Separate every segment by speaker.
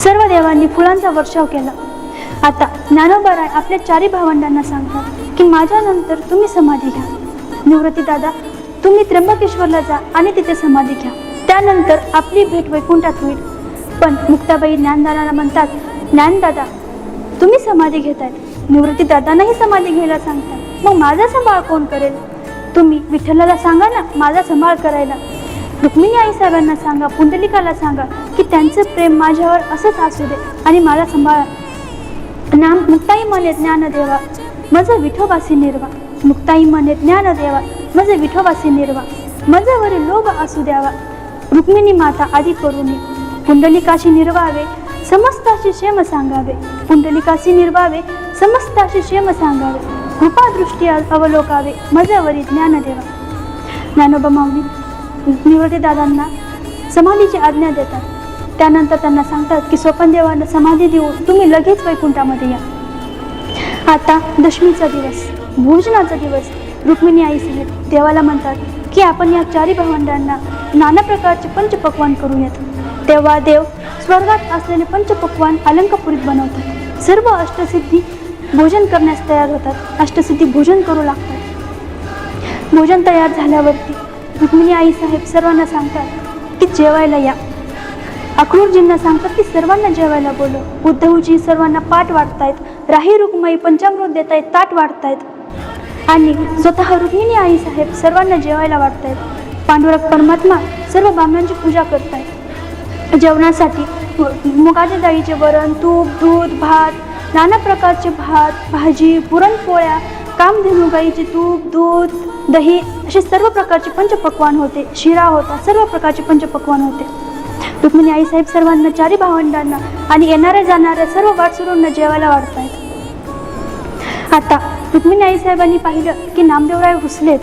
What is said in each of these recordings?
Speaker 1: सर्व देवांनी फुलांचा वर्षाव केला। आता ज्ञानोबाराय आपल्या चारी भावंडांना सांगतात की माझ्यानंतर तुम्ही समाधी घ्या। निवृत्ती दादा, तुम्ही त्र्यंबकेश्वरला जा आणि तिथे समाधी घ्या, त्यानंतर आपली भेट वैकुंठात होईल। पण मुक्ताबाई ज्ञानदादाला म्हणतात, ज्ञानदादा तुम्ही समाधी घेतायत, निवृत्ती दादांनाही समाधी घ्यायला सांगतात, मग माझा सांभाळ कोण करेल? तुम्ही विठ्ठलाला सांगा ना माझा सांभाळ करायला। रुक्मिणी आई साहेबांना सांगा, पुंडलिकाला सांगा की त्यांचं प्रेम माझ्यावर असंच असू दे आणि मला सांभाळा। मुक्ताई म्हणे ज्ञानदेवा माझं विठोबासी निर्वा, मुक्ताई म्हणे ज्ञानदेवा माझं विठोबासी निर्वा, माझ्यावरील लोभ असू द्यावा, रुक्मिणी माता आदी करुणी, पुंडलिकाशी निर्वावे समस्ताशी क्षेम सांगावे, पुंडलिकाशी निर्वावे समस्ताशी क्षेम सांगावे, कृपादृष्टी अवलोकावे माझ्यावरील ज्ञानदेवा। ज्ञानोबा माऊली निवृत्ती दादांना समाधीची आज्ञा देतात। त्यानंतर त्यांना सांगतात की स्वपनदेवांना समाधी देऊन तुम्ही लगेच वैकुंठामध्ये या। आता दशमीचा दिवस, भोजनाचा दिवस, रुक्मिणी आई साहेब देवाला म्हणतात की आपण या चारी भावंडांना नाना प्रकारचे पंचपक्वान करूयात। तेव्हा देव स्वर्गात असलेले पंचपक्वान अलंकापुरीत बनवतात। सर्व अष्टसिद्धी भोजन करण्यास तयार होतात, अष्टसिद्धी भोजन करू लागतात। भोजन तयार झाल्यावरती रुक्मिणी आई साहेब सर्वांना सांगतात की जेवायला या। अक्रूरजींना सांगतात की सर्वांना जेवायला बोलव। उद्धवजी सर्वांना पाठ वाटतायत, राही रुक्माई पंचामृत देत आहेत, ताट वाटतायत आणि स्वतः रुक्मिणी आई साहेब सर्वांना जेवायला वाटतायत। पांडुरंग परमात्मा सर्व ब्राह्मणांची पूजा करतायत। जेवणासाठी मुगाच्या डाळीचे वरण, तूप, दूध, भात, नाना प्रकारचे भात, भाजी, पुरणपोळ्या, कामधेनू गाईचे तूप, दूध, दही असे सर्व प्रकारचे पंचपक्वान होते। शिरा होता, सर्व प्रकारचे पंचपक्वान होते। रुक्मिणी आई साहेब सर्वांना चारी भावंडांना आणि येणाऱ्या जाणाऱ्या सर्व वाटसरूंना जेवायला वाढतायत। आता रुक्मिणी आई साहेबांनी पाहिलं की नामदेवराय रुसलेत,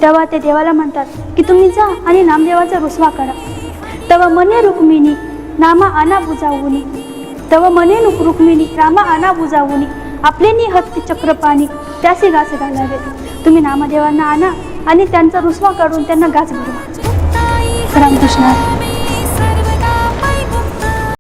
Speaker 1: तेव्हा ते देवाला म्हणतात की तुम्ही जा आणि नामदेवाचा रुसवा करा। तेव्हा मने रुक्मिणी नामा आना बुजावुनी, तेव्हा मने रुक्मिणी रामा आना बुजावुनी, आपले नि हत्ती चक्रपाणी त्याचे घास घालावे। तुम्ही नामदेवांना आणा आणि त्यांचा रुसवा काढून त्यांना घास भरवा। रामकृष्ण।